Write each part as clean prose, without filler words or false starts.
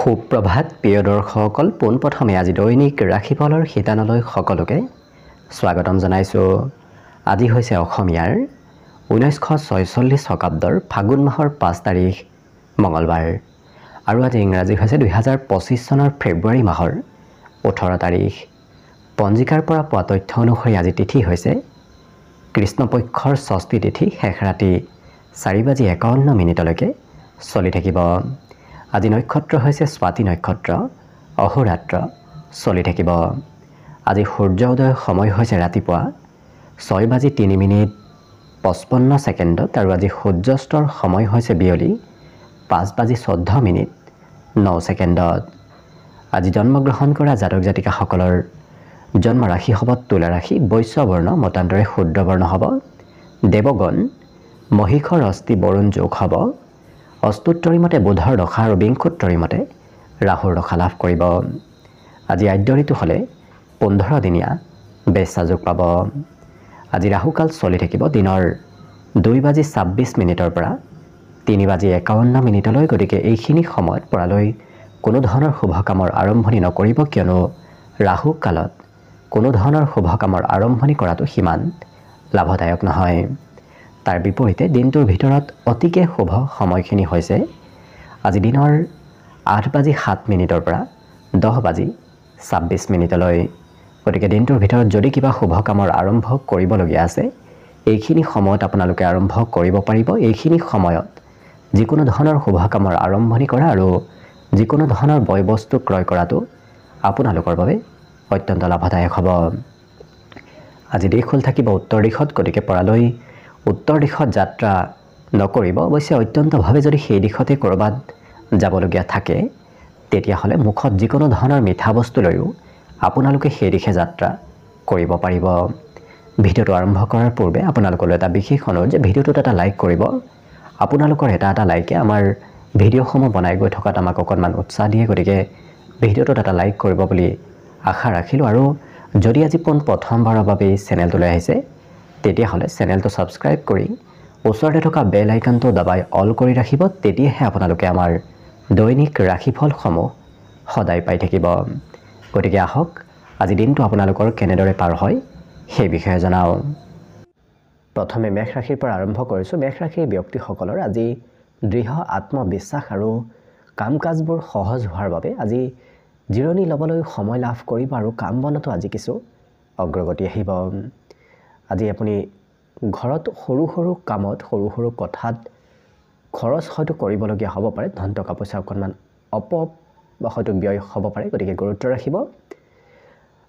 সুপ্ৰভাত প্ৰিয় দৰ্শকসকল, পোনপ্ৰথমে আজি দৈনিক ৰাশিফলৰ শিতানলৈ সকলোকে স্বাগতম জনাইছোঁ। আজি হৈছে অসমীয়াৰ 1946 শকাব্দৰ ফাগুন মাহৰ 5 তাৰিখ মঙলবাৰ আৰু আজি ইংৰাজী হৈছে 2025 চনৰ ফেব্ৰুৱাৰী মাহৰ 18 তাৰিখ। পঞ্জিকাৰ পৰা পোৱা তথ্য অনুসৰি আজি তিথি হৈছে কৃষ্ণপক্ষৰ ষষ্ঠী তিথি, শেষ ৰাতি 4:51 চলি থাকিব। আজি নক্ষত্ৰ হৈছে স্বাতি নক্ষত্ৰ, অহোৰাত্ৰ চলি থাকিব। আজি সূৰ্য উদয়ৰ সময় হৈছে ৰাতিপুৱা 6:03:55 আৰু আজি সূৰ্যাস্তৰ সময় হৈছে বিয়লি 5:14:09। আজি জন্মগ্ৰহণ কৰা জাতক জাতিকাসকলৰ জন্ম ৰাশি হ'ব তুলা ৰাশি, বৈশ্য বৰ্ণ মতান্তৰে শূদ্ৰ বৰ্ণ হ'ব, দেৱগণ মহিষৰ অস্থি বৰুণ যোগ হ'ব, অস্তুত্তৰী মতে বুধৰ দশা আৰু বিংশোত্তৰী মতে ৰাহুৰ দশা লাভ কৰিব। আজি আদ্য ঋতু হ'লে 15 দিনীয়া বেচা যোগ পাব। আজি ৰাহুকাল চলি থাকিব দিনৰ 2:26 পৰা 3:51 গতিকে এইখিনি সময়ত পৰালৈ কোনো ধৰণৰ শুভ কামৰ আৰম্ভণি নকৰিব, কিয়নো ৰাহু কালত কোনো ধৰণৰ শুভ কামৰ আৰম্ভণি কৰাটো সিমান লাভদায়ক নহয়। তাৰ বিপৰীতে দিনটোৰ ভিতৰত অতিকে শুভ সময়খিনি হৈছে আজি দিনৰ 8:07 পৰা 10:26 গতিকে দিনটোৰ ভিতৰত যদি কিবা শুভ কামৰ আৰম্ভ কৰিবলগীয়া আছে এইখিনি সময়ত আপোনালোকে আৰম্ভ কৰিব পাৰিব। এইখিনি সময়ত যিকোনো ধৰণৰ শুভ কামৰ আৰম্ভণি কৰা আৰু যিকোনো ধৰণৰ বয় বস্তু ক্ৰয় কৰাটো আপোনালোকৰ বাবে অত্যন্ত লাভদায়ক হ'ব। আজি দিশ হ'ল থাকিব উত্তৰ দিশত, গতিকে পৰালৈ উত্তৰ দিশত যাত্ৰা নকৰিব। অৱশ্যে অত্যন্তভাৱে যদি সেই দিশতে ক'ৰবাত যাবলগীয়া থাকে তেতিয়াহ'লে মুখত যিকোনো ধৰণৰ মিঠা বস্তু লৈও আপোনালোকে সেই দিশে যাত্ৰা কৰিব পাৰিব। ভিডিঅ'টো আৰম্ভ কৰাৰ পূৰ্বে আপোনালোকলৈ এটা বিশেষ অনুৰোধ যে ভিডিঅ'টোত এটা লাইক কৰিব। আপোনালোকৰ এটা লাইকে আমাৰ ভিডিঅ'সমূহ বনাই গৈ থকাত আমাক অকণমান উৎসাহ দিয়ে, গতিকে ভিডিঅ'টোত এটা লাইক কৰিব বুলি আশা ৰাখিলোঁ। আৰু যদি আজি প্ৰথমবাৰৰ বাবে এই চেনেলটোলৈ আহিছে তেতিয়াহ'লে চেনেলটো ছাবস্ক্ৰাইব কৰি ওচৰতে থকা বেল আইকনটো দবাই অল কৰি ৰাখিব, তেতিয়াহে আপোনালোকে আমাৰ দৈনিক ৰাশিফলসমূহ সদায় পাই থাকিব। গতিকে আহক আজি দিনটো আপোনালোকৰ কেনেদৰে পাৰ হয় সেই বিষয়ে জনাওঁ। প্ৰথমে মেষ ৰাশিৰ পৰা আৰম্ভ কৰিছোঁ। মেষ ৰাশিৰ ব্যক্তিসকলৰ আজি দৃঢ় আত্মবিশ্বাস আৰু কাম কাজবোৰ সহজ হোৱাৰ বাবে আজি জিৰণি ল'বলৈ সময় লাভ কৰিব আৰু কাম বনতো আজি কিছু অগ্ৰগতি আহিব। আজি আপুনি ঘৰত সৰু সৰু কামত সৰু সৰু কথাত খৰচ হয়তো কৰিবলগীয়া হ'ব পাৰে, ধন টকা পইচা অকণমান হয়তো ব্যয় হ'ব পাৰে, গতিকে গুৰুত্ব ৰাখিব।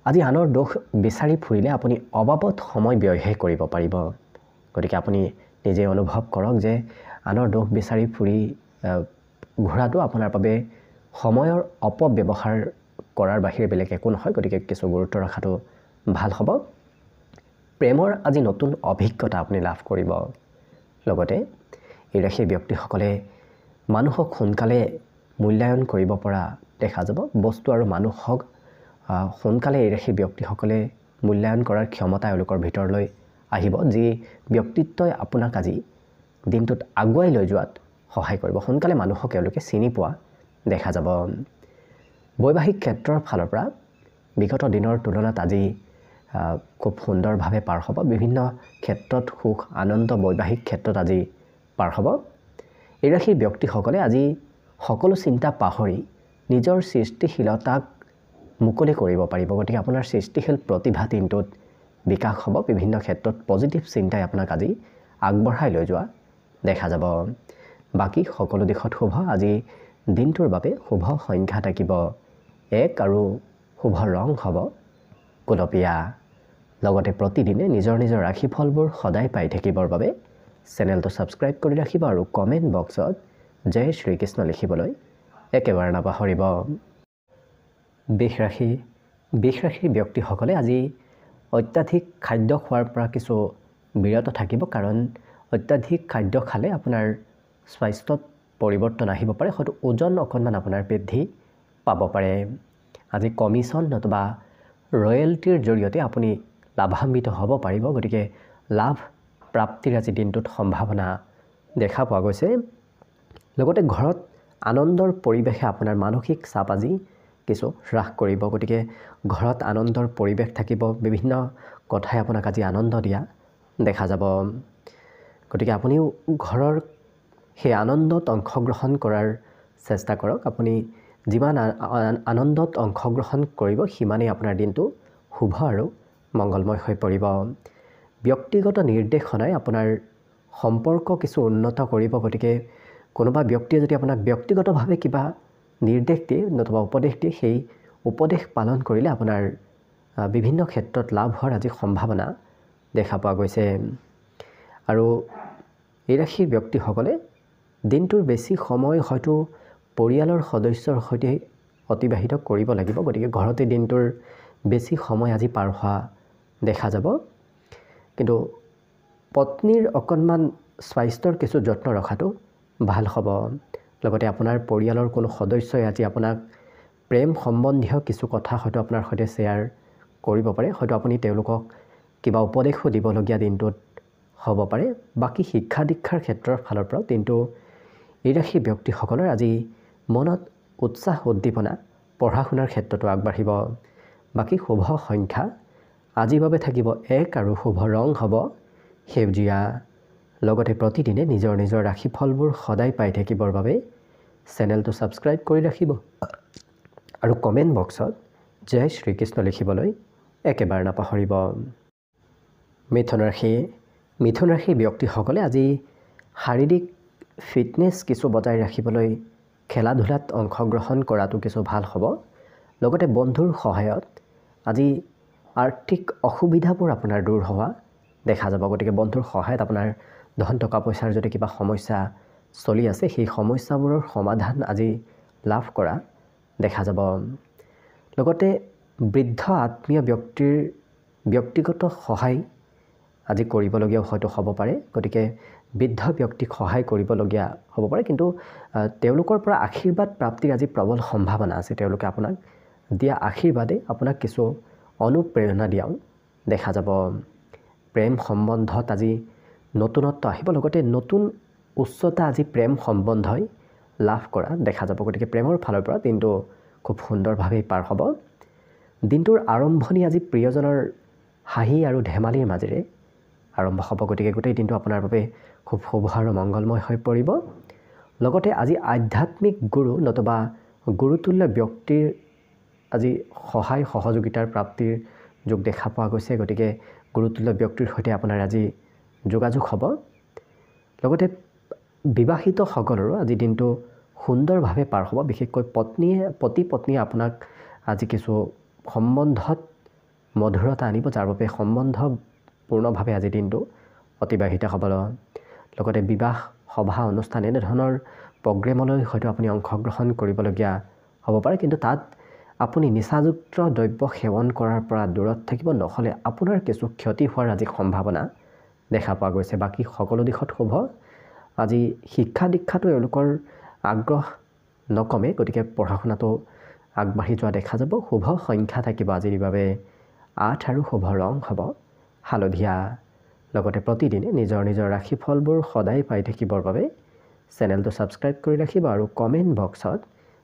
আজি আনৰ দোষ বিচাৰি ফুৰিলে আপুনি অবাবত সময় ব্যয়হে কৰিব পাৰিব, গতিকে আপুনি নিজে অনুভৱ কৰক যে আনৰ দোষ বিচাৰি ফুৰি ঘূৰাটো আপোনাৰ বাবে সময়ৰ অপব্যৱহাৰ কৰাৰ বাহিৰে বেলেগ একো নহয়, গতিকে কিছু গুৰুত্ব ৰখাটো ভাল হ'ব। প্ৰেমৰ আজি নতুন অভিজ্ঞতা আপুনি লাভ কৰিব। লগতে এই ৰাশিৰ ব্যক্তিসকলে মানুহক সোনকালে মূল্যায়ন কৰিব পৰা দেখা যাব। বস্তু আৰু মানুহক সোনকালে এই ৰাশিৰ ব্যক্তিসকলে মূল্যায়ন কৰাৰ ক্ষমতা এওঁলোকৰ ভিতৰলৈ আহিব, যি ব্যক্তিত্বই আপোনাক আজি দিনটোত আগুৱাই লৈ যোৱাত সহায় কৰিব। সোনকালে মানুহক এওঁলোকে চিনি পোৱা দেখা যাব। বৈবাহিক ক্ষেত্ৰৰ ফালৰ পৰা বিগত দিনৰ তুলনাত আজি খুব সুন্দৰভাৱে পাৰ হ'ব। বিভিন্ন ক্ষেত্ৰত সুখ আনন্দ বৈবাহিক ক্ষেত্ৰত আজি পাৰ হ'ব। এই ৰাশিৰ ব্যক্তিসকলে আজি সকলো চিন্তা পাহৰি নিজৰ সৃষ্টিশীলতাক মুকলি কৰিব পাৰিব, গতিকে আপোনাৰ সৃষ্টিশীল প্ৰতিভা দিনটোত বিকাশ হ'ব। বিভিন্ন ক্ষেত্ৰত পজিটিভ চিন্তাই আপোনাক আজি আগবঢ়াই লৈ যোৱা দেখা যাব। বাকী সকলো দিশত শুভ। আজি দিনটোৰ বাবে শুভ সংখ্যা থাকিব 1 আৰু শুভ ৰং হ'ব গুলপীয়া। লগতে প্ৰতিদিনে নিজৰ নিজৰ ৰাশিফলবোৰ সদায় পাই থাকিবৰ বাবে চেনেলটো ছাবস্ক্ৰাইব কৰি ৰাখিব আৰু কমেণ্ট বক্সত জয় শ্ৰীকৃষ্ণ লিখিবলৈ একেবাৰে নাপাহৰিব। বৃষ ৰাশিৰ ব্যক্তিসকলে আজি অত্যাধিক খাদ্য খোৱাৰ পৰা কিছু বিৰত থাকিব, কাৰণ অত্যাধিক খাদ্য খালে আপোনাৰ স্বাস্থ্যত পৰিৱৰ্তন আহিব পাৰে, হয়তো ওজন অকণমান আপোনাৰ বৃদ্ধি পাব পাৰে। আজি কমিশ্যন নতুবা ৰয়েলটিৰ জৰিয়তে আপুনি লাভান্বিত হ'ব পাৰিব, গতিকে লাভ প্ৰাপ্তিৰ আজি দিনটোত সম্ভাৱনা দেখা পোৱা গৈছে। লগতে ঘৰত আনন্দৰ পৰিৱেশে আপোনাৰ মানসিক চাপ আজি কিছু হ্ৰাস কৰিব। গতিকে ঘৰত আনন্দৰ পৰিৱেশ থাকিব, বিভিন্ন কথাই আপোনাক আজি আনন্দ দিয়া দেখা যাব। গতিকে আপুনিও ঘৰৰ সেই আনন্দত অংশগ্ৰহণ কৰাৰ চেষ্টা কৰক। আপুনি যিমান আনন্দত অংশগ্ৰহণ কৰিব সিমানেই আপোনাৰ দিনটো শুভ আৰু মংগলময় হৈ পৰিব। ব্যক্তিগত নিৰ্দেশনাই আপোনাৰ সম্পৰ্ক কিছু উন্নত কৰিব। গতিকে কোনোবা ব্যক্তিয়ে যদি আপোনাক ব্যক্তিগতভাৱে কিবা নিৰ্দেশ দিয়ে নতুবা উপদেশ দিয়ে, সেই উপদেশ পালন কৰিলে আপোনাৰ বিভিন্ন ক্ষেত্ৰত লাভ হোৱাৰ আজি সম্ভাৱনা দেখা পোৱা গৈছে। আৰু এই ৰাশিৰ ব্যক্তিসকলে দিনটোৰ বেছি সময় হয়তো পৰিয়ালৰ সদস্যৰ সৈতে অতিবাহিত কৰিব লাগিব। গতিকে ঘৰতে দিনটোৰ বেছি সময় আজি পাৰ হোৱা দেখা যাব। কিন্তু পত্নীৰ অকণমান স্বাস্থ্যৰ কিছু যত্ন ৰখাটো ভাল হ'ব। লগতে আপোনাৰ পৰিয়ালৰ কোনো সদস্যই আজি আপোনাক প্ৰেম সম্বন্ধীয় কিছু কথা হয়তো আপোনাৰ সৈতে শ্বেয়াৰ কৰিব পাৰে। হয়তো আপুনি তেওঁলোকক কিবা উপদেশো দিবলগীয়া দিনটোত হ'ব পাৰে। বাকী শিক্ষা দীক্ষাৰ ক্ষেত্ৰৰ ফালৰ পৰাও দিনটো এই ৰাশি ব্যক্তিসকলৰ আজি মনত উৎসাহ উদ্দীপনা পঢ়া শুনাৰ ক্ষেত্ৰতো আগবাঢ়িব। বাকী শুভ সংখ্যা আজিৰ বাবে থাকিব 1 আৰু শুভ ৰং হ'ব সেউজীয়া। লগতে প্ৰতিদিনে নিজৰ নিজৰ ৰাশিফলবোৰ সদায় পাই থাকিবৰ বাবে চেনেলটো ছাবস্ক্ৰাইব কৰি ৰাখিব আৰু কমেণ্ট বক্সত জয় শ্ৰীকৃষ্ণ লিখিবলৈ একেবাৰে নাপাহৰিব। মিথুন ৰাশি ব্যক্তিসকলে আজি শাৰীৰিক ফিটনেছ কিছু বজাই ৰাখিবলৈ খেলা ধূলাত অংশগ্ৰহণ কৰাটো কিছু ভাল হ'ব। লগতে বন্ধুৰ সহায়ত আজি আৰ্থিক অসুবিধাবোৰ আপোনাৰ দূৰ হোৱা দেখা যাব। গতিকে বন্ধুৰ সহায়ত আপোনাৰ ধন টকা পইচাৰ যদি কিবা সমস্যা চলি আছে, সেই সমস্যাবোৰৰ সমাধান আজি লাভ কৰা দেখা যাব। লগতে বৃদ্ধ আত্মীয় ব্যক্তিৰ ব্যক্তিগত সহায় আজি কৰিবলগীয়াও হয়তো হ'ব পাৰে। গতিকে বৃদ্ধ ব্যক্তিক সহায় কৰিবলগীয়া হ'ব পাৰে, কিন্তু তেওঁলোকৰ পৰা আশীৰ্বাদ প্ৰাপ্তিৰ আজি প্ৰবল সম্ভাৱনা আছে। তেওঁলোকে আপোনাক দিয়া আশীৰ্বাদে আপোনাক কিছু অনুপ্ৰেৰণা দিয়াও দেখা যাব। প্ৰেম সম্বন্ধত আজি নতুনত্ব আহিব। লগতে নতুন উচ্চতা আজি প্ৰেম সম্বন্ধই লাভ কৰা দেখা যাব। গতিকে প্ৰেমৰ ফালৰ পৰা দিনটো খুব সুন্দৰভাৱেই পাৰ হ'ব। দিনটোৰ আৰম্ভণি আজি প্ৰিয়জনৰ হাঁহি আৰু ধেমালিৰ মাজেৰে আৰম্ভ হ'ব। গতিকে গোটেই দিনটো আপোনাৰ বাবে খুব শুভ আৰু মংগলময় হৈ পৰিব। লগতে আজি আধ্যাত্মিক গুৰু নতুবা গুৰুতুল্য ব্যক্তিৰ আজি সহায় সহযোগিতাৰ প্ৰাপ্তিৰ যোগ দেখা পোৱা গৈছে। গতিকে গুৰুতুল্য ব্যক্তিৰ সৈতে আপোনাৰ আজি যোগাযোগ হ'ব। লগতে বিবাহিতসকলৰো আজি দিনটো সুন্দৰভাৱে পাৰ হ'ব। বিশেষকৈ পতি পত্নীয়ে আপোনাক আজি কিছু সম্বন্ধত মধুৰতা আনিব, যাৰ বাবে সম্বন্ধপূৰ্ণভাৱে আজি দিনটো অতিবাহিত হ'ব। লগতে বিবাহ সভা অনুষ্ঠান এনেধৰণৰ প্ৰগ্ৰেমলৈ হয়তো আপুনি অংশগ্ৰহণ কৰিবলগীয়া হ'ব পাৰে, কিন্তু তাত আপুনি নিচাযুক্ত দ্ৰব্য সেৱন কৰাৰ পৰা দূৰত থাকিব, নহ'লে আপোনাৰ কিছু ক্ষতি হোৱাৰ আজি সম্ভাৱনা দেখা পোৱা গৈছে। বাকী সকলো দিশত শুভ। আজি শিক্ষা দীক্ষাটো এওঁলোকৰ আগ্ৰহ নকমে, গতিকে পঢ়া শুনাটো আগবাঢ়ি যোৱা দেখা যাব। শুভ সংখ্যা থাকিব আজিৰ বাবে 8 আৰু শুভ ৰং হ'ব হালধীয়া। লগতে প্ৰতিদিনে নিজৰ নিজৰ ৰাশিফলবোৰ সদায় পাই থাকিবৰ বাবে চেনেলটো ছাবস্ক্ৰাইব কৰি ৰাখিব আৰু কমেণ্ট বক্সত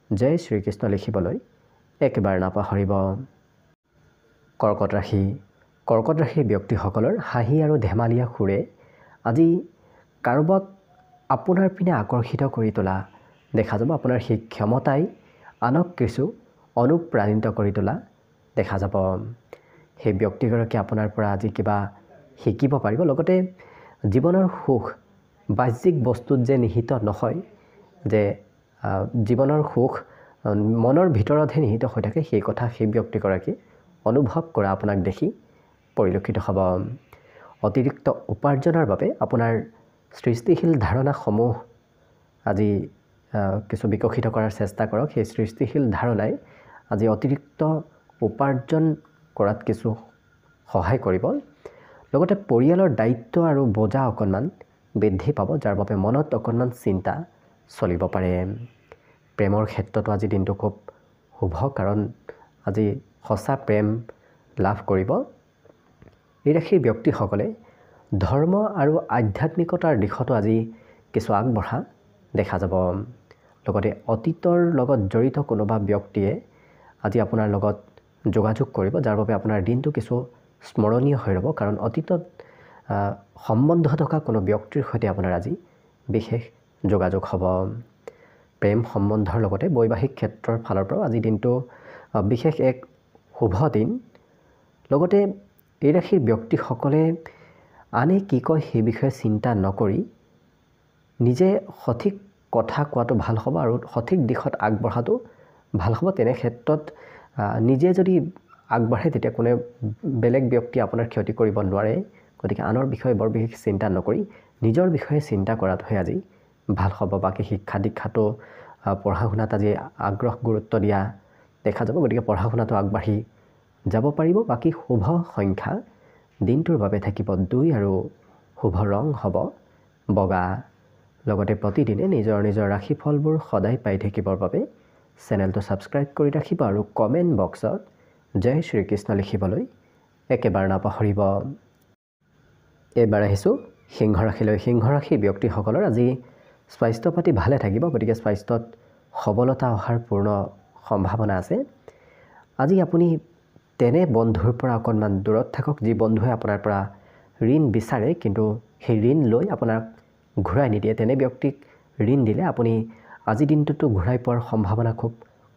জয় শ্ৰীকৃষ্ণ লিখিবলৈ একেবাৰে নাপাহৰিব। কৰ্কট ৰাশিৰ ব্যক্তিসকলৰ হাঁহি আৰু ধেমালীয়া সুৰে আজি কাৰোবাক আপোনাৰ পিনে আকৰ্ষিত কৰি তোলা দেখা যাব। আপোনাৰ সেই ক্ষমতাই আনক কিছু অনুপ্ৰাণিত কৰি তোলা দেখা যাব। সেই ব্যক্তিগৰাকীয়ে আপোনাৰ পৰা আজি কিবা শিকিব পাৰিব। লগতে জীৱনৰ সুখ বাহ্যিক বস্তুত যে নিহিত নহয়, যে জীৱনৰ সুখ মনৰ ভিতৰতহে নিহিত হৈ থাকে, সেই কথা সেই ব্যক্তিগৰাকী অনুভৱ কৰা আপোনাক দেখি পৰিলক্ষিত হ'ব। অতিৰিক্ত উপাৰ্জনৰ বাবে আপোনাৰ সৃষ্টিশীল ধাৰণাসমূহ আজি কিছু বিকশিত কৰাৰ চেষ্টা কৰক। সেই সৃষ্টিশীল ধাৰণাই আজি অতিৰিক্ত উপাৰ্জন কৰাত কিছু সহায় কৰিব। লগতে পৰিয়ালৰ দায়িত্ব আৰু বোজা অকণমান বৃদ্ধি পাব, যাৰ বাবে মনত অকণমান চিন্তা চলিব পাৰে। প্ৰেমৰ ক্ষেত্ৰতো আজি দিনটো খুব শুভ, কাৰণ আজি সঁচা প্ৰেম লাভ কৰিব। এই ৰাশিৰ ব্যক্তিসকলে ধৰ্ম আৰু আধ্যাত্মিকতাৰ দিশতো আজি কিছু আগবঢ়া দেখা যাব। লগতে অতীতৰ লগত জড়িত কোনোবা ব্যক্তিয়ে আজি আপোনাৰ লগত যোগাযোগ কৰিব, যাৰ বাবে আপোনাৰ দিনটো কিছু স্মৰণীয় হৈ ৰ'ব। কাৰণ অতীতত সম্বন্ধ থকা কোনো ব্যক্তিৰ সৈতে আপোনাৰ আজি বিশেষ যোগাযোগ হ'ব। প্ৰেম সম্বন্ধৰ লগতে বৈবাহিক ক্ষেত্ৰৰ ফালৰ পৰাও আজি দিনটো বিশেষ এক শুভ দিন। লগতে এই ৰাশিৰ ব্যক্তিসকলে আনে কি কয় সেই বিষয়ে চিন্তা নকৰি নিজে সঠিক কথা কোৱাটো ভাল হ'ব আৰু সঠিক দিশত আগবঢ়াটো ভাল হ'ব। তেনে ক্ষেত্ৰত নিজে যদি আগবাঢ়ে তেতিয়া কোনে বেলেগ ব্যক্তি আপোনাৰ ক্ষতি কৰিব নোৱাৰে। গতিকে আনৰ বিষয়ে বৰ বিশেষ চিন্তা নকৰি নিজৰ বিষয়ে চিন্তা কৰাটোহে আজি ভাল হ'ব। বাকী শিক্ষা দীক্ষাটো পঢ়া শুনাত আজি আগ্ৰহ গুৰুত্ব দিয়া দেখা যাব। গতিকে পঢ়া শুনাটো আগবাঢ়ি যাব পাৰিব। বাকী শুভ সংখ্যা দিনটোৰ বাবে থাকিব 2 আৰু শুভ ৰং হ'ব বগা। লগতে প্ৰতিদিনে নিজৰ নিজৰ ৰাশিফলবোৰ সদায় পাই থাকিবৰ বাবে চেনেলটো ছাবস্ক্ৰাইব কৰি ৰাখিব আৰু কমেণ্ট বক্সত জয় শ্ৰীকৃষ্ণ লিখিবলৈ একেবাৰে নাপাহৰিব। এইবাৰ আহিছোঁ সিংহ ৰাশিলৈ। সিংহ ৰাশিৰ ব্যক্তিসকলৰ আজি স্বাস্থ্য পাতি ভালে থাকিব। গতিকে স্বাস্থ্যত সবলতা অহাৰ পূৰ্ণ সম্ভাৱনা আছে। আজি আপুনি তেনে বন্ধুৰ পৰা অকণমান দূৰত থাকক যি বন্ধুৱে আপোনাৰ পৰা ঋণ বিচাৰে কিন্তু সেই ঋণ লৈ আপোনাক ঘূৰাই নিদিয়ে। তেনে ব্যক্তিক ঋণ দিলে আপুনি আজি দিনটোতো ঘূৰাই পোৱাৰ সম্ভাৱনা খুব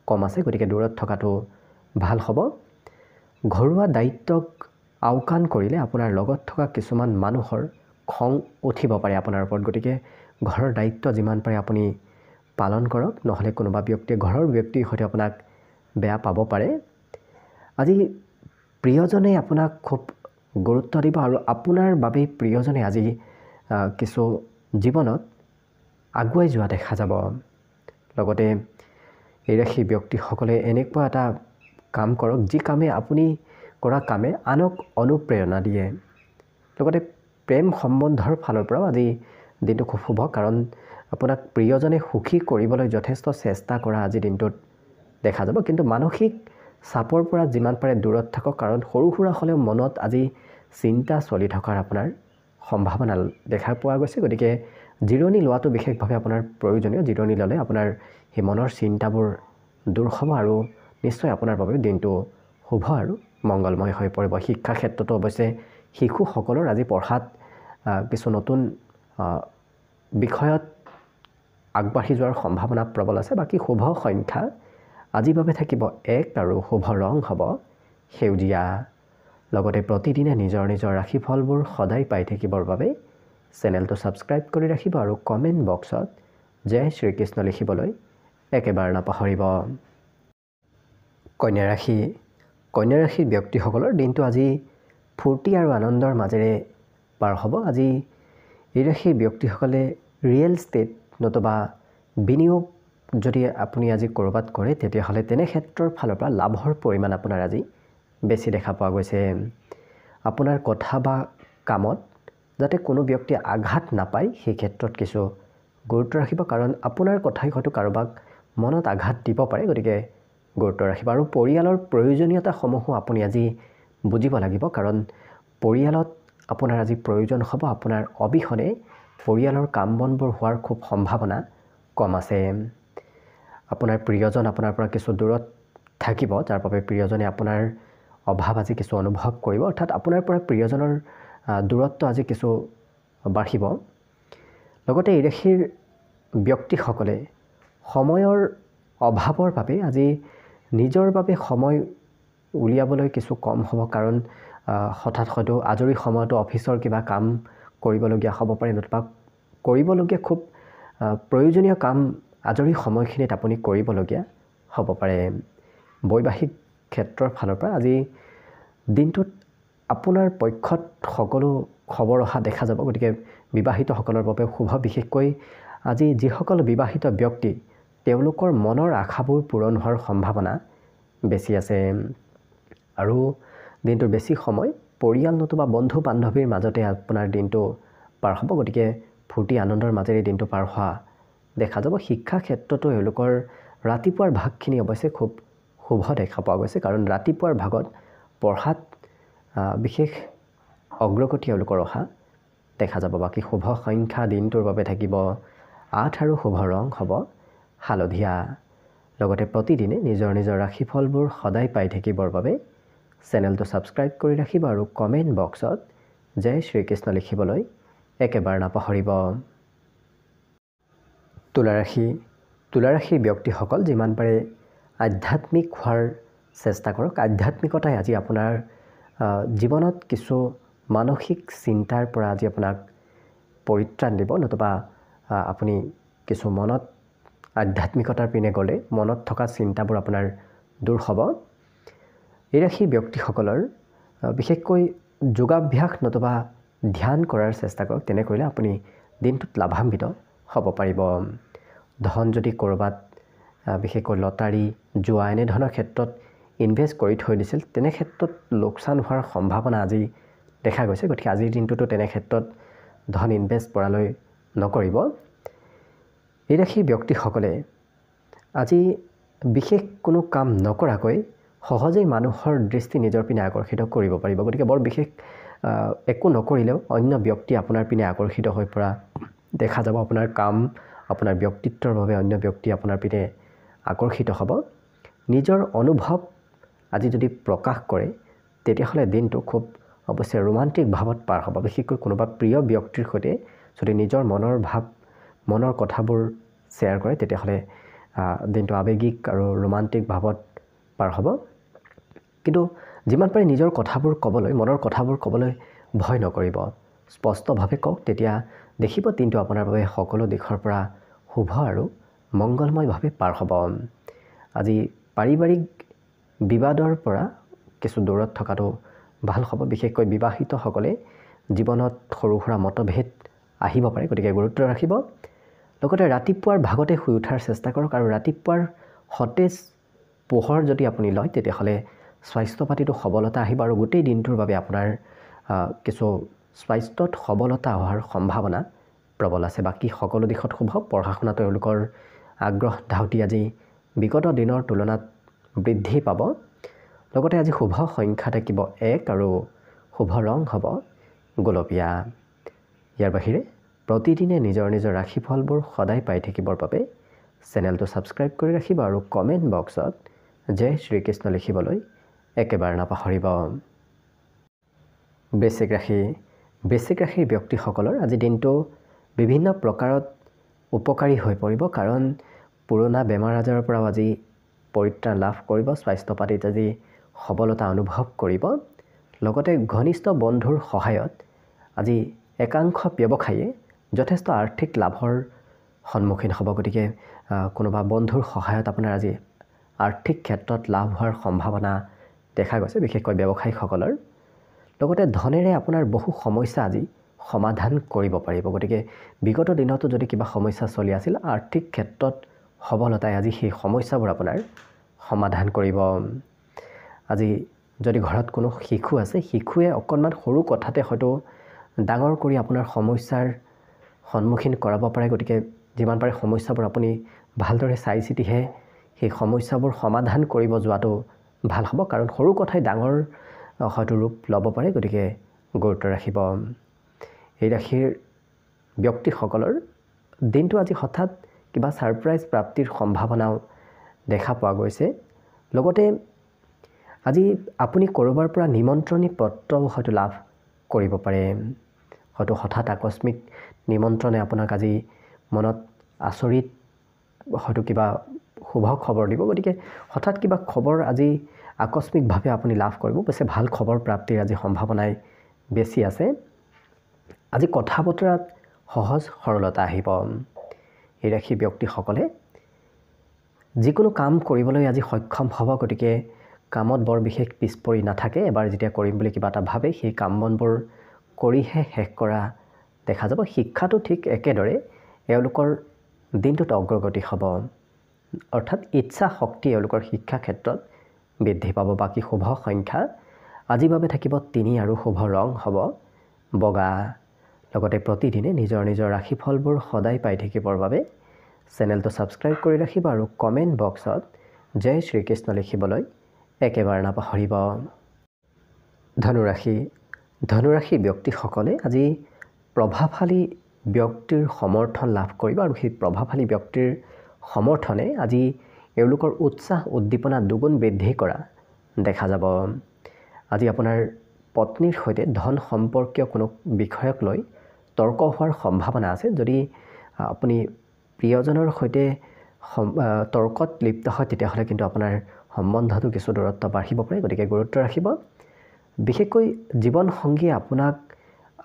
কম আছে। গতিকে দূৰত থকাটো ভাল হ'ব। ঘৰুৱা দায়িত্বক আওকাণ কৰিলে আপোনাৰ লগত থকা কিছুমান মানুহৰ খং উঠিব পাৰে আপোনাৰ ওপৰত। গতিকে ঘৰৰ দায়িত্ব যিমান পাৰে আপুনি পালন কৰক, নহ'লে কোনোবা ব্যক্তিয়ে ঘৰৰ ব্যক্তিৰ সৈতে আপোনাক বেয়া পাব পাৰে। আজি প্ৰিয়জনে আপোনাক খুব গুৰুত্ব দিব আৰু আপোনাৰ বাবেই প্ৰিয়জনে আজি কিছু জীৱনত আগুৱাই যোৱা দেখা যাব। লগতে এই ৰাশিৰ ব্যক্তিসকলে এনেকুৱা এটা কাম কৰক যি কামে আপুনি কৰা কামে আনক অনুপ্ৰেৰণা দিয়ে। লগতে প্ৰেম সম্বন্ধৰ ফালৰ পৰাও আজি দিনটো খুব শুভ। কাৰণ আপোনাক প্ৰিয়জনে সুখী কৰিবলৈ যথেষ্ট চেষ্টা কৰা আজি দিনটোত দেখা যাব। কিন্তু মানসিক চাপৰ পৰা যিমান পাৰে দূৰত থাকক। কাৰণ সৰু সুৰা হ'লেও মনত আজি চিন্তা চলি থকাৰ আপোনাৰ সম্ভাৱনা দেখা পোৱা গৈছে। গতিকে জিৰণি লোৱাটো বিশেষভাৱে আপোনাৰ প্ৰয়োজনীয়। জিৰণি ল'লে আপোনাৰ সেই মনৰ চিন্তাবোৰ দূৰ হ'ব আৰু নিশ্চয় আপোনাৰ বাবে দিনটো শুভ আৰু মংগলময় হৈ পৰিব। শিক্ষা ক্ষেত্ৰতো অৱশ্যে শিশুসকলৰ আজি পঢ়াত কিছু নতুন বিষয়ত আগবাঢ়ি যোৱাৰ সম্ভাৱনা প্ৰবল আছে। বাকী শুভ সংখ্যা আজিৰ বাবে থাকিব 1 আৰু শুভ ৰং হ'ব সেউজীয়া। লগতে প্ৰতিদিনে নিজৰ নিজৰ ৰাশিফলবোৰ সদায় পাই থাকিবৰ বাবে চেনেলটো ছাবস্ক্ৰাইব কৰি ৰাখিব আৰু কমেণ্ট বক্সত জয় শ্ৰীকৃষ্ণ লিখিবলৈ একেবাৰে নাপাহৰিব। কন্যা ৰাশি। কন্যা ৰাশিৰ ব্যক্তিসকলৰ দিনটো আজি ফূৰ্তি আৰু আনন্দৰ মাজেৰে পাৰ হ'ব। আজি এই ৰাশিৰ ব্যক্তিসকলে ৰিয়েল ষ্টেট নতুবা বিনিয়োগ যদি আপুনি আজি ক'ৰবাত কৰে তেতিয়াহ'লে তেনে ক্ষেত্ৰৰ ফালৰ পৰা লাভৰ পৰিমাণ আপোনাৰ আজি বেছি দেখা পোৱা গৈছে। আপোনাৰ কথা বা কামত যাতে কোনো ব্যক্তিয়ে আঘাত নাপায় সেই ক্ষেত্ৰত কিছু গুৰুত্ব ৰাখিব। কাৰণ আপোনাৰ কথাই হয়তো কাৰোবাক মনত আঘাত দিব পাৰে। গতিকে গুৰুত্ব ৰাখিব আৰু পৰিয়ালৰ প্ৰয়োজনীয়তাসমূহো আপুনি আজি বুজিব লাগিব। কাৰণ পৰিয়ালত আপোনাৰ আজি প্ৰয়োজন হ'ব। আপোনাৰ অবিহনে পৰিয়ালৰ কাম বনবোৰ হোৱাৰ খুব সম্ভাৱনা কম আছে। আপোনাৰ প্ৰিয়জন আপোনাৰ পৰা কিছু দূৰত থাকিব, যাৰ বাবে প্ৰিয়জনে আপোনাৰ অভাৱ আজি কিছু অনুভৱ কৰিব। অৰ্থাৎ আপোনাৰ পৰা প্ৰিয়জনৰ দূৰত্ব আজি কিছু বাঢ়িব। লগতে এই ৰাশিৰ ব্যক্তিসকলে সময়ৰ অভাৱৰ বাবে আজি নিজৰ বাবে সময় উলিয়াবলৈ কিছু কম হ'ব। কাৰণ হঠাৎ হয়তো আজৰি সময়তো অফিচৰ কিবা কাম কৰিবলগীয়া হ'ব পাৰে, নতুবা কৰিবলগীয়া খুব প্ৰয়োজনীয় কাম আজৰি সময়খিনিত আপুনি কৰিবলগীয়া হ'ব পাৰে। বৈবাহিক ক্ষেত্ৰৰ ফালৰ পৰা আজি দিনটোত আপোনাৰ পক্ষত সকলো খবৰ অহা দেখা যাব। গতিকে বিবাহিতসকলৰ বাবে শুভ। বিশেষকৈ আজি যিসকল বিবাহিত ব্যক্তি তেওঁলোকৰ মনৰ আশাবোৰ পূৰণ হোৱাৰ সম্ভাৱনা বেছি আছে। আৰু দিনটোৰ বেছি সময় পৰিয়াল নতুবা বন্ধু বান্ধৱীৰ মাজতে আপোনাৰ দিনটো পাৰ হ'ব। গতিকে ফূৰ্তি আনন্দৰ মাজেৰে দিনটো পাৰ হোৱা দেখা যাব। শিক্ষা ক্ষেত্ৰতো এওঁলোকৰ ৰাতিপুৱাৰ ভাগখিনি অৱশ্যে খুব শুভ দেখা পোৱা গৈছে। কাৰণ ৰাতিপুৱাৰ ভাগত পঢ়াত বিশেষ অগ্ৰগতি এওঁলোকৰ অহা দেখা যাব। বাকী শুভ সংখ্যা দিনটোৰ বাবে থাকিব 8 আৰু শুভ ৰং হ'ব হালধীয়া। লগতে প্ৰতিদিনে নিজৰ নিজৰ ৰাশিফলবোৰ সদায় পাই থাকিবৰ বাবে চেনেলটো ছাবস্ক্ৰাইব কৰি ৰাখিব আৰু কমেণ্ট বক্সত জয় শ্ৰীকৃষ্ণ লিখিবলৈ একেবাৰে নাপাহৰিব। তুলা ৰাশি। তুলা ৰাশিৰ ব্যক্তিসকল যিমান পাৰে আধ্যাত্মিক হোৱাৰ চেষ্টা কৰক। আধ্যাত্মিকতাই আজি আপোনাৰ জীৱনত কিছু মানসিক চিন্তাৰ পৰা আজি আপোনাক পৰিত্ৰাণ দিব, নতুবা আপুনি কিছু মনত আধ্যাত্মিকতাৰ পিনে গ'লে মনত থকা চিন্তাবোৰ আপোনাৰ দূৰ হ'ব। এই ৰাশিৰ ব্যক্তিসকলৰ বিশেষকৈ যোগাভ্যাস নতুবা ধ্যান কৰাৰ চেষ্টা কৰক। তেনে কৰিলে আপুনি দিনটোত লাভান্বিত হ'ব পাৰিব। ধন যদি ক'ৰবাত বিশেষকৈ লটাৰী, জুৱা এনেধৰণৰ ক্ষেত্ৰত ইনভেষ্ট কৰি থৈ দিছিল, তেনে ক্ষেত্ৰত লোকচান হোৱাৰ সম্ভাৱনা আজি দেখা গৈছে। গতিকে আজিৰ দিনটোতো তেনে ক্ষেত্ৰত ধন ইনভেষ্ট কৰালৈ নকৰিব। এই ৰাশিৰ ব্যক্তিসকলে আজি বিশেষ কোনো কাম নকৰাকৈ সহজেই মানুহৰ দৃষ্টি নিজৰ পিনে আকৰ্ষিত কৰিব পাৰিব। গতিকে বৰ বিশেষ একো নকৰিলেও অন্য ব্যক্তি আপোনাৰ পিনে আকৰ্ষিত হৈ পৰা দেখা যাব। আপোনাৰ কাম, আপোনাৰ ব্যক্তিত্বৰ বাবে অন্য ব্যক্তি আপোনাৰ পিনে আকৰ্ষিত হ'ব। নিজৰ অনুভৱ আজি যদি প্ৰকাশ কৰে তেতিয়াহ'লে দিনটো খুব অৱশ্যে ৰোমান্টিক ভাৱত পাৰ হ'ব। বিশেষকৈ কোনোবা প্ৰিয় ব্যক্তিৰ সৈতে যদি নিজৰ মনৰ ভাৱ, মনৰ কথাবোৰ শ্বেয়াৰ কৰে তেতিয়াহ'লে দিনটো আৱেগিক আৰু ৰোমান্টিক ভাৱত পাৰ হ'ব। কিন্তু যিমান পাৰে নিজৰ কথাবোৰ ক'বলৈ, মনৰ কথাবোৰ ক'বলৈ ভয় নকৰিব। স্পষ্টভাৱে কওক, তেতিয়া দেখিব দিনটো আপোনাৰ বাবে সকলো দিশৰ পৰা শুভ আৰু মংগলময়ভাৱে পাৰ হ'ব। আজি পাৰিবাৰিক বিবাদৰ পৰা কিছু দূৰত থকাটো ভাল হ'ব। বিশেষকৈ বিবাহিতসকলে জীৱনত সৰু সুৰা মতভেদ আহিব পাৰে, গতিকে গুৰুত্ব ৰাখিব। লগতে ৰাতিপুৱাৰ ভাগতে শুই উঠাৰ চেষ্টা কৰক আৰু ৰাতিপুৱাৰ সতেজ পোহৰ যদি আপুনি লয় তেতিয়াহ'লে স্বাস্থ্য পাতিটো সবলতা আহিব আৰু গোটেই দিনটোৰ বাবে আপোনাৰ কিছু স্বাস্থ্যত সবলতা হোৱাৰ সম্ভাৱনা প্ৰবল আছে। বাকী সকলো দিশত শুভ। পঢ়া শুনাত তেওঁলোকৰ আগ্ৰহ ধাউতি আজি বিগত দিনৰ তুলনাত বৃদ্ধি পাব। লগতে আজি শুভ সংখ্যা থাকিব 1 আৰু শুভ ৰং হ'ব গোলপীয়া। ইয়াৰ বাহিৰে প্ৰতিদিনে নিজৰ নিজৰ ৰাশিফলবোৰ সদায় পাই থাকিবৰ বাবে চেনেলটো ছাবস্ক্ৰাইব কৰি ৰাখিব আৰু কমেণ্ট বক্সত জয় শ্ৰীকৃষ্ণ লিখিবলৈ একেবাৰে নাপাহৰিব। বৃশ্চিক ৰাশি। বৃশ্চিক ৰাশিৰ ব্যক্তিসকলৰ আজি দিনটো বিভিন্ন প্ৰকাৰত উপকাৰী হৈ পৰিব, কাৰণ পুৰণা বেমাৰ আজাৰৰ পৰাও আজি পৰিত্ৰাণ লাভ কৰিব। স্বাস্থ্য পাতিত আজি সবলতা অনুভৱ কৰিব। লগতে ঘনিষ্ঠ বন্ধুৰ সহায়ত আজি একাংশ ব্যৱসায়ীয়ে যথেষ্ট আৰ্থিক লাভৰ সন্মুখীন হ'ব। গতিকে কোনোবা বন্ধুৰ সহায়ত আপোনাৰ আজি আৰ্থিক ক্ষেত্ৰত লাভ হোৱাৰ সম্ভাৱনা দেখা গৈছে, বিশেষকৈ ব্যৱসায়ীসকলৰ। লগতে ধনেৰে আপোনাৰ বহু সমস্যা আজি সমাধান কৰিব পাৰিব। গতিকে বিগত দিনতো যদি কিবা সমস্যা চলি আছিল, আৰ্থিক ক্ষেত্ৰত সবলতাই আজি সেই সমস্যাবোৰ আপোনাৰ সমাধান কৰিব। আজি যদি ঘৰত কোনো শিশু আছে, শিশুৱে অকণমান সৰু কথাতে হয়তো ডাঙৰ কৰি আপোনাৰ সমস্যাৰ সন্মুখীন কৰাব পাৰে। গতিকে যিমান পাৰে সমস্যাবোৰ আপুনি ভালদৰে চাই চিতিহে সেই সমস্যাবোৰ সমাধান কৰিব যোৱাটো ভাল হ'ব, কাৰণ সৰু কথাই ডাঙৰ হয়তো ৰূপ ল'ব পাৰে। গতিকে গুৰুত্ব ৰাখিব। এই ৰাশিৰ ব্যক্তিসকলৰ দিনটো আজি হঠাৎ কিবা ছাৰপ্ৰাইজ প্ৰাপ্তিৰ সম্ভাৱনাও দেখা পোৱা গৈছে। লগতে আজি আপুনি ক'ৰবাৰ পৰা নিমন্ত্ৰণী পত্ৰও হয়তো লাভ কৰিব পাৰে। হয়তো হঠাৎ আকস্মিক নিমন্ত্ৰণে আপোনাক আজি মনত আচৰিত হয়তো কিবা শুভ খবৰ দিব। গতিকে হঠাৎ কিবা খবৰ আজি আকস্মিকভাৱে আপুনি লাভ কৰিব। পিছে ভাল খবৰ প্ৰাপ্তিৰ আজি সম্ভাৱনাই বেছি আছে। আজি কথা বতৰাত সহজ সৰলতা আহিব। এই ৰাশি ব্যক্তিসকলে যিকোনো কাম কৰিবলৈ আজি সক্ষম হ'ব। গতিকে কামত বৰ বিশেষ পিছ পৰি নাথাকে। এবাৰ যেতিয়া কৰিম বুলি কিবা এটা ভাবে সেই কাম বনবোৰ কৰিহে শেষ কৰা দেখা যাব। শিক্ষাটো ঠিক একেদৰে এওঁলোকৰ দিনটোত অগ্ৰগতি হ'ব, অৰ্থাৎ ইচ্ছা শক্তি এওঁলোকৰ শিক্ষা ক্ষেত্ৰত বৃদ্ধি পাব। বাকী শুভ সংখ্যা আজিৰ বাবে থাকিব 3 আৰু শুভ ৰং হ'ব বগা। লগতে প্ৰতিদিনে নিজৰ নিজৰ ৰাশিফলবোৰ সদায় পাই থাকিবৰ বাবে চেনেলটো ছাবস্ক্ৰাইব কৰি ৰাখিব আৰু কমেণ্ট বক্সত জয় শ্ৰীকৃষ্ণ লিখিবলৈ একেবাৰে নাপাহৰিব। ধনুৰাশি। ধনুৰাশি ব্যক্তিসকলে আজি প্ৰভাৱশালী ব্যক্তিৰ সমৰ্থন লাভ কৰিব আৰু সেই প্ৰভাৱশালী ব্যক্তিৰ সমৰ্থনে আজি এওঁলোকৰ উৎসাহ উদ্দীপনা দুগুণ বৃদ্ধি কৰা দেখা যাব। আজি আপোনাৰ পত্নীৰ সৈতে ধন সম্পৰ্কীয় কোনো বিষয়ক লৈ তৰ্ক হোৱাৰ সম্ভাৱনা আছে। যদি আপুনি প্ৰিয়জনৰ সৈতে তৰ্কত লিপ্ত হয় তেতিয়াহ'লে কিন্তু আপোনাৰ সম্বন্ধটো কিছু দূৰত্ব বাঢ়িব পাৰে, গতিকে গুৰুত্ব ৰাখিব। বিশেষকৈ জীৱনসংগীয়ে আপোনাক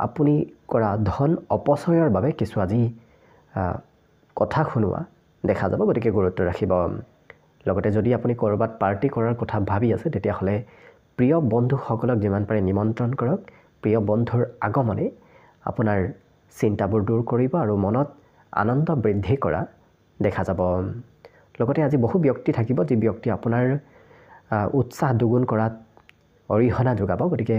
আপুনি কৰা ধন অপচয়ৰ বাবে কিছু আজি কথা শুনোৱা দেখা যাব, গতিকে গুৰুত্ব ৰাখিব। লগতে যদি আপুনি ক'ৰবাত পাৰ্টি কৰাৰ কথা ভাবি আছে তেতিয়াহ'লে প্ৰিয় বন্ধুসকলক যিমান পাৰে নিমন্ত্ৰণ কৰক। প্ৰিয় বন্ধুৰ আগমনে আপোনাৰ চিন্তাবোৰ দূৰ কৰিব আৰু মনত আনন্দ বৃদ্ধি কৰা দেখা যাব। লগতে আজি বহু ব্যক্তি থাকিব যি ব্যক্তি আপোনাৰ উৎসাহ দুগুণ কৰাত অৰিহণা যোগাব, গতিকে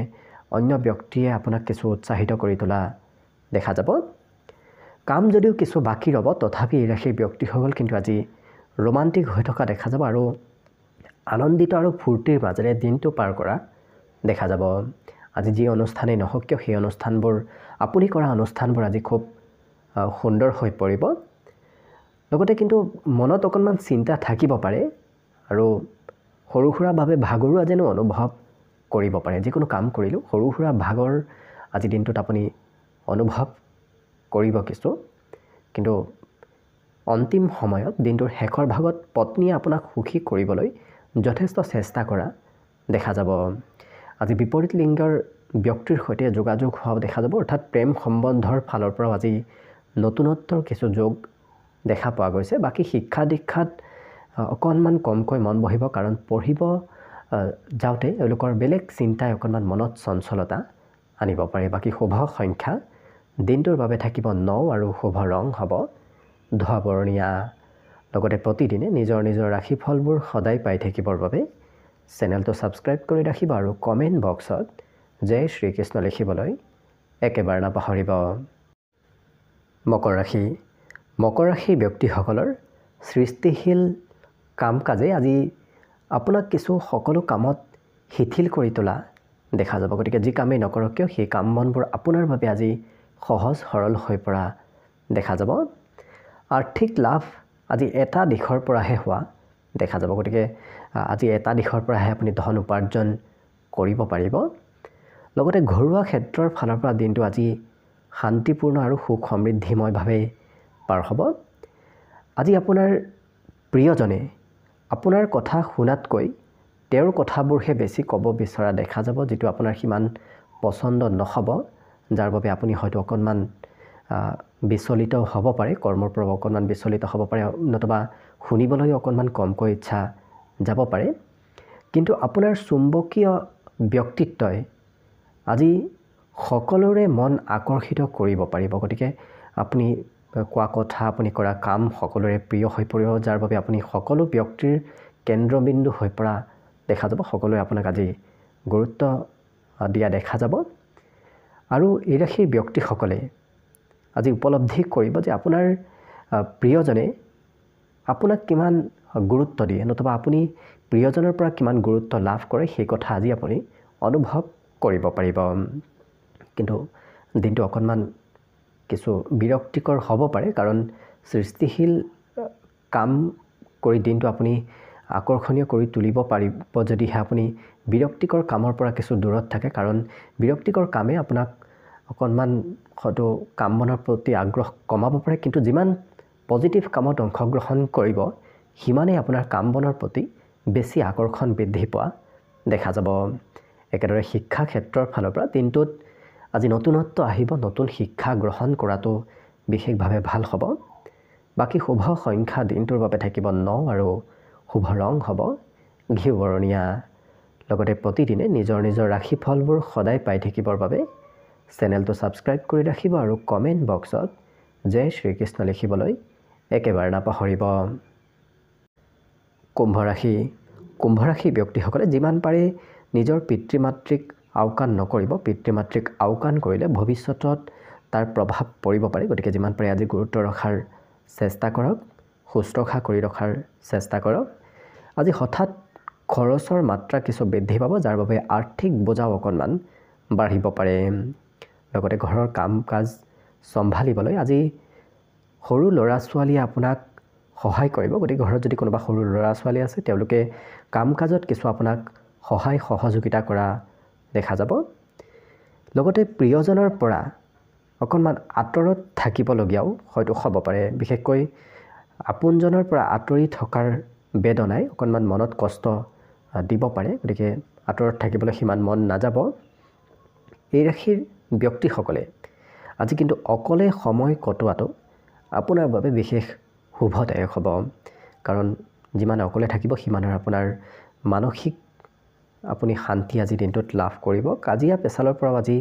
অন্য ব্যক্তিয়ে আপোনাক কিছু উৎসাহিত কৰি তোলা দেখা যাব। কাম যদিও কিছু বাকী ৰ'ব তথাপি এই ৰাশিৰ ব্যক্তিসকল কিন্তু আজি ৰোমান্টিক হৈ থকা দেখা যাব আৰু আনন্দিত আৰু ফূৰ্তিৰ মাজেৰে দিনটো পাৰ কৰা দেখা যাব। আজি যি অনুষ্ঠানেই নহওক কিয় সেই অনুষ্ঠানবোৰ আপুনি কৰা অনুষ্ঠানবোৰ আজি খুব সুন্দৰ হৈ পৰিব। লগতে কিন্তু মনত অকণমান চিন্তা থাকিব পাৰে আৰু সৰু সুৰাভাৱে ভাগৰুৱা যেনো অনুভৱ কৰিব পাৰে। যিকোনো কাম কৰিলেও সৰু সুৰা ভাগৰ আজি দিনটোত আপুনি অনুভৱ কৰিব কিছু, কিন্তু অন্তিম সময়ত দিনটোৰ শেষৰ ভাগত পত্নীয়ে আপোনাক সুখী কৰিবলৈ যথেষ্ট চেষ্টা কৰা দেখা যাব। আজি বিপৰীত লিংগৰ ব্যক্তিৰ সৈতে যোগাযোগ হোৱা দেখা যাব, অৰ্থাৎ প্ৰেম সম্বন্ধৰ ফালৰ পৰাও আজি নতুনত্বৰ কিছু যোগ দেখা পোৱা গৈছে। বাকী শিক্ষা দীক্ষাত অকণমান কমকৈ মন বহিব, কাৰণ পঢ়িব যাওঁতে এওঁলোকৰ বেলেগ চিন্তাই অকণমান মনত চঞ্চলতা আনিব পাৰে। বাকী শুভ সংখ্যা দিনটোৰ বাবে থাকিব 9 আৰু শুভ ৰং হ'ব ধোঁৱা বৰণীয়া। লগতে প্ৰতিদিনে নিজৰ নিজৰ ৰাশিফলবোৰ সদায় পাই থাকিবৰ বাবে চেনেলটো ছাবস্ক্ৰাইব কৰি ৰাখিব আৰু কমেণ্ট বক্সত জয় শ্ৰীকৃষ্ণ লিখিবলৈ একেবাৰে নাপাহৰিব। মকৰ ৰাশি। মকৰ ৰাশিৰ ব্যক্তিসকলৰ সৃষ্টিশীল কাম কাজে আজি আপোনাক কিছু সকলো কামত শিথিল কৰি তোলা দেখা যাব, গতিকে যি কামেই নকৰক কিয় সেই কাম বনবোৰ আপোনাৰ বাবে আজি সহজ সৰল হৈ পৰা দেখা যাব। আৰ্থিক লাভ আজি এটা দিশৰ পৰাহে হোৱা দেখা যাব, গতিকে আজি এটা দিশৰ পৰাহে আপুনি ধন উপাৰ্জন কৰিব পাৰিব। লগতে ঘৰুৱা ক্ষেত্ৰৰ ফালৰ পৰা দিনটো আজি শান্তিপূৰ্ণ আৰু সুখ সমৃদ্ধিময়ভাৱে পাৰ হ'ব। আজি আপোনাৰ প্ৰিয়জনে আপোনাৰ কথা শুনাতকৈ তেওঁৰ কথাবোৰহে বেছি ক'ব বিচৰা দেখা যাব, যিটো আপোনাৰ সিমান পচন্দ নহ'ব, যাৰ বাবে আপুনি হয়তো অকণমান বিচলিত হ'ব পাৰে, কৰ্মৰ পৰা অকণমান বিচলিত হ'ব পাৰে, নতুবা শুনিবলৈ অকণমান কমকৈ ইচ্ছা যাব পাৰে। কিন্তু আপোনাৰ চুম্বকীয় ব্যক্তিত্বই আজি সকলোৰে মন আকৰ্ষিত কৰিব পাৰিব, গতিকে আপুনি কোৱা কথা আপুনি কৰা কাম সকলোৰে প্ৰিয় হৈ পৰিব, যাৰ বাবে আপুনি সকলো ব্যক্তিৰ কেন্দ্ৰবিন্দু হৈ পৰা দেখা যাব। সকলোৱে আপোনাক আজি গুৰুত্ব দিয়া দেখা যাব আৰু এই ৰাশিৰ ব্যক্তিসকলে আজি উপলব্ধি কৰিব যে আপোনাৰ প্ৰিয়জনে আপোনাক কিমান গুৰুত্ব দিয়ে, নতুবা আপুনি প্ৰিয়জনৰ পৰা কিমান গুৰুত্ব লাভ কৰে সেই কথা আজি আপুনি অনুভৱ কৰিব পাৰিব। কিন্তু দিনটো অকণমান কিছু বিৰক্তিকৰ হ'ব পাৰে, কাৰণ সৃষ্টিশীল কাম কৰি দিনটো আপুনি আকৰ্ষণীয় কৰি তুলিব পাৰিব যদিহে আপুনি বিৰক্তিকৰ কামৰ পৰা কিছু দূৰত থাকে, কাৰণ বিৰক্তিকৰ কামে আপোনাক অকণমান হয়তো কাম বনৰ প্ৰতি আগ্ৰহ কমাব পাৰে, কিন্তু যিমান পজিটিভ কামত অংশগ্ৰহণ কৰিব সিমানেই আপোনাৰ কাম বনৰ প্ৰতি বেছি আকৰ্ষণ বৃদ্ধি পোৱা দেখা যাব। একেদৰে শিক্ষা ক্ষেত্ৰৰ ফালৰ পৰা দিনটোত আজি নতুনত্ব আহিব, নতুন শিক্ষা গ্ৰহণ কৰাটো বিশেষভাৱে ভাল হ'ব। বাকী শুভ সংখ্যা দিনটোৰ বাবে থাকিব 9 আৰু শুভ ৰং হ'ব ঘিউ বৰণীয়া। লগতে প্ৰতিদিনে নিজৰ নিজৰ ৰাশিফলবোৰ সদায় পাই থাকিবৰ বাবে চেনেলটো ছাবস্ক্ৰাইব কৰি ৰাখিব আৰু কমেণ্ট বক্সত জয় শ্ৰীকৃষ্ণ লিখিবলৈ একেবাৰে নাপাহৰিব। কুম্ভ ৰাশি। কুম্ভ ৰাশি ব্যক্তিসকলে যিমান পাৰে নিজৰ পিতৃ মাতৃক আওকাণ নকৰিব। পিতৃ মাতৃক আওকাণ কৰিলে ভৱিষ্যতত তাৰ প্ৰভাৱ পৰিব পাৰে, গতিকে যিমান পাৰে আজি গুৰুত্ব ৰখাৰ চেষ্টা কৰক, শুশ্ৰূষা কৰি ৰখাৰ চেষ্টা কৰক। আজি হঠাৎ খৰচৰ মাত্ৰা কিছু বৃদ্ধি পাব, যাৰ বাবে আৰ্থিক বোজাও অকণমান বাঢ়িব পাৰে। লগতে ঘৰৰ কাম কাজ চম্ভালিবলৈ আজি সৰু ল'ৰা ছোৱালীয়ে আপোনাক সহায় কৰিব। গতিকে ঘৰত যদি কোনোবা সৰু ল'ৰা ছোৱালী আছে তেওঁলোকে কাম কাজত কিছু আপোনাক সহায় সহযোগিতা কৰা দেখা যাব। লগতে প্ৰিয়জনৰ পৰা অকণমান আঁতৰত থাকিবলগীয়াও হয়তো হ'ব পাৰে। বিশেষকৈ আপোনজনৰ পৰা আঁতৰি থকাৰ বেদনাই অকণমান মনত কষ্ট দিব পাৰে। গতিকে আঁতৰত থাকিবলৈ সিমান মন নাযাব। এই ৰাশিৰ ব্যক্তিসকলে আজি কিন্তু অকলে সময় কটোৱাটো আপোনাৰ বাবে বিশেষ শুভদায়ক হ'ব। কাৰণ যিমান অকলে থাকিব সিমানৰ আপোনাৰ মানসিক আপুনি শান্তি আজি দিনটোত লাভ কৰিব। কাজিয়া পেচালৰ পৰাও আজি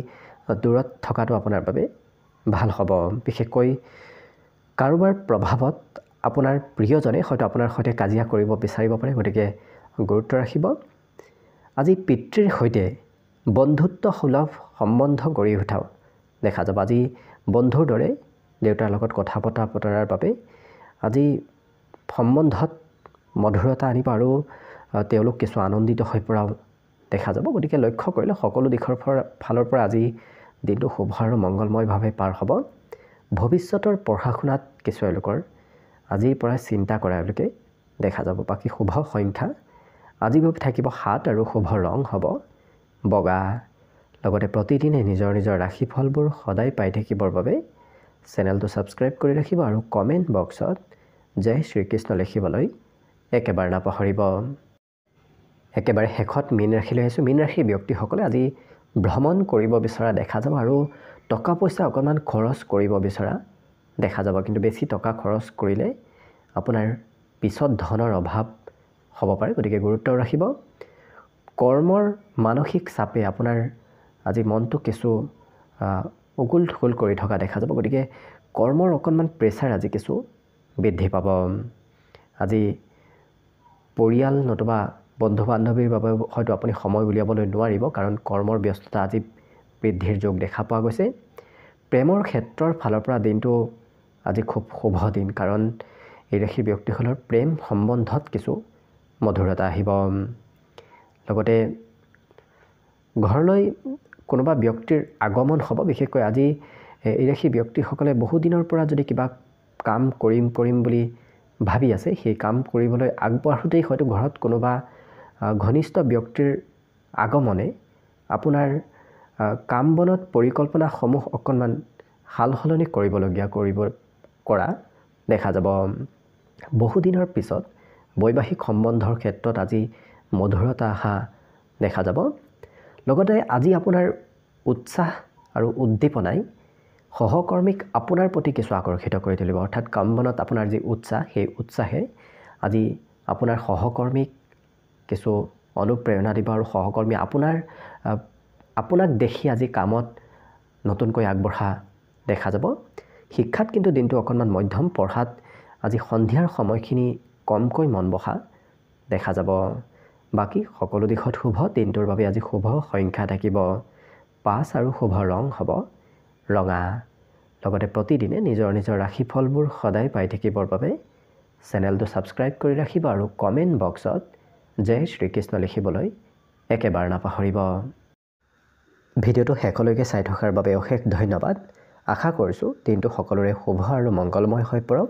দূৰত থকাটো আপোনাৰ বাবে ভাল হ'ব। বিশেষকৈ কাৰোবাৰ প্ৰভাৱত আপোনাৰ প্ৰিয়জনে হয়তো আপোনাৰ সৈতে কাজিয়া কৰিব বিচাৰিব পাৰে। গতিকে গুৰুত্ব ৰাখিব। আজি পিতৃৰ সৈতে বন্ধুত্বসুলভ সম্বন্ধ গঢ়ি উঠাও দেখা যাব। আজি বন্ধুৰ দৰে দেউতাৰ লগত কথা বতৰাৰ বাবে আজি সম্বন্ধত মধুৰতা আনিব আৰু তেওঁলোক কিছু আনন্দিত হৈ পৰাও দেখা যাব। গতিকে লক্ষ্য কৰিলে সকলো দিশৰ ফালৰ পৰা আজি দিনটো শুভ আৰু মংগলময়ভাৱে পাৰ হ'ব। ভৱিষ্যতৰ পঢ়া শুনাত কিছু এওঁলোকৰ আজিৰ পৰাই চিন্তা কৰা এওঁলোকে দেখা যাব। বাকী শুভ সংখ্যা আজিৰ বাবে থাকিব 7 আৰু শুভ ৰং হ'ব বগা। লগতে প্ৰতিদিনে নিজৰ নিজৰ ৰাশিফলবোৰ সদায় পাই থাকিবৰ বাবে চেনেলটো ছাবস্ক্ৰাইব কৰি ৰাখিব আৰু কমেণ্ট বক্সত জয় শ্ৰীকৃষ্ণ লিখিবলৈ একেবাৰে নাপাহৰিব। একেবাৰে শেষত মীন ৰাশিলৈ আহিছোঁ। মীন ৰাশিৰ ব্যক্তিসকলে আজি ভ্ৰমণ কৰিব বিচৰা দেখা যাব আৰু টকা পইচা অকণমান খৰচ কৰিব বিচৰা দেখা যাব। কিন্তু বেছি টকা খৰচ কৰিলে আপোনাৰ পিছত ধনৰ অভাৱ হ'ব পাৰে। গতিকে গুৰুত্ব ৰাখিব। কৰ্মৰ মানসিক চাপে আপোনাৰ আজি মনটো কিছু উগুল থুগুল কৰি থকা দেখা যাব। গতিকে কৰ্মৰ অকণমান প্ৰেছাৰ আজি কিছু বৃদ্ধি পাব। আজি পৰিয়াল নতুবা বন্ধু বান্ধৱীৰ বাবে হয়তো আপুনি সময় উলিয়াবলৈ নোৱাৰিব। কাৰণ কৰ্মৰ ব্যস্ততা আজি বৃদ্ধিৰ যোগ দেখা পোৱা গৈছে। প্ৰেমৰ ক্ষেত্ৰৰ ফালৰ পৰা দিনটো আজি খুব শুভ দিন। কাৰণ এই ৰাশিৰ ব্যক্তিসকলৰ প্ৰেম সম্বন্ধত কিছু মধুৰতা আহিব। লগতে ঘৰলৈ কোনোবা ব্যক্তিৰ আগমন হ'ব। বিশেষকৈ আজি এই ৰাশিৰ ব্যক্তিসকলে বহুদিনৰ পৰা যদি কিবা কাম কৰিম বুলি ভাবি আছে সেই কাম কৰিবলৈ আগবাঢ়োঁতেই হয়তো ঘৰত কোনোবা ঘনিষ্ঠ ব্যক্তিৰ আগমনে আপোনাৰ কাম বনত পৰিকল্পনাসমূহ অকণমান সাল সলনি কৰা দেখা যাব। বহুদিনৰ পিছত বৈবাহিক সম্বন্ধৰ ক্ষেত্ৰত আজি মধুৰতা অহা দেখা যাব। লগতে আজি আপোনাৰ উৎসাহ আৰু উদ্দীপনাই সহকৰ্মীক আপোনাৰ প্ৰতি কিছু আকৰ্ষিত কৰি তুলিব। অৰ্থাৎ কাম বনত আপোনাৰ যি উৎসাহ সেই উৎসাহে আজি আপোনাৰ সহকৰ্মীক কিছু অনুপ্ৰেৰণা দিব আৰু সহকৰ্মী আপোনাক দেখি আজি কামত নতুনকৈ আগবঢ়া দেখা যাব। শিক্ষাত কিন্তু দিনটো অকণমান মধ্যম। পঢ়াত আজি সন্ধিয়াৰ সময়খিনি কমকৈ মন বহা দেখা যাব। বাকী সকলো দিশত শুভ। দিনটোৰ বাবে আজি শুভ সংখ্যা থাকিব 5 আৰু শুভ ৰং হ'ব ৰঙা। লগতে প্ৰতিদিনে নিজৰ নিজৰ ৰাশিফলবোৰ সদায় পাই থাকিবৰ বাবে চেনেলটো ছাবস্ক্ৰাইব কৰি ৰাখিব আৰু কমেণ্ট বক্সত জয় শ্ৰীকৃষ্ণ লিখিবলৈ একেবাৰে নাপাহৰিব। ভিডিঅ'টো শেষলৈকে চাই থকাৰ বাবে অশেষ ধন্যবাদ। আশা কৰিছোঁ দিনটো সকলোৰে শুভ আৰু মংগলময় হৈ পৰক।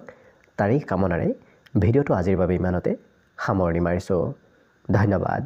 তাৰেই কামনাৰে ভিডিঅ'টো আজিৰ বাবে ইমানতে সামৰণি মাৰিছোঁ। ধন্যবাদ।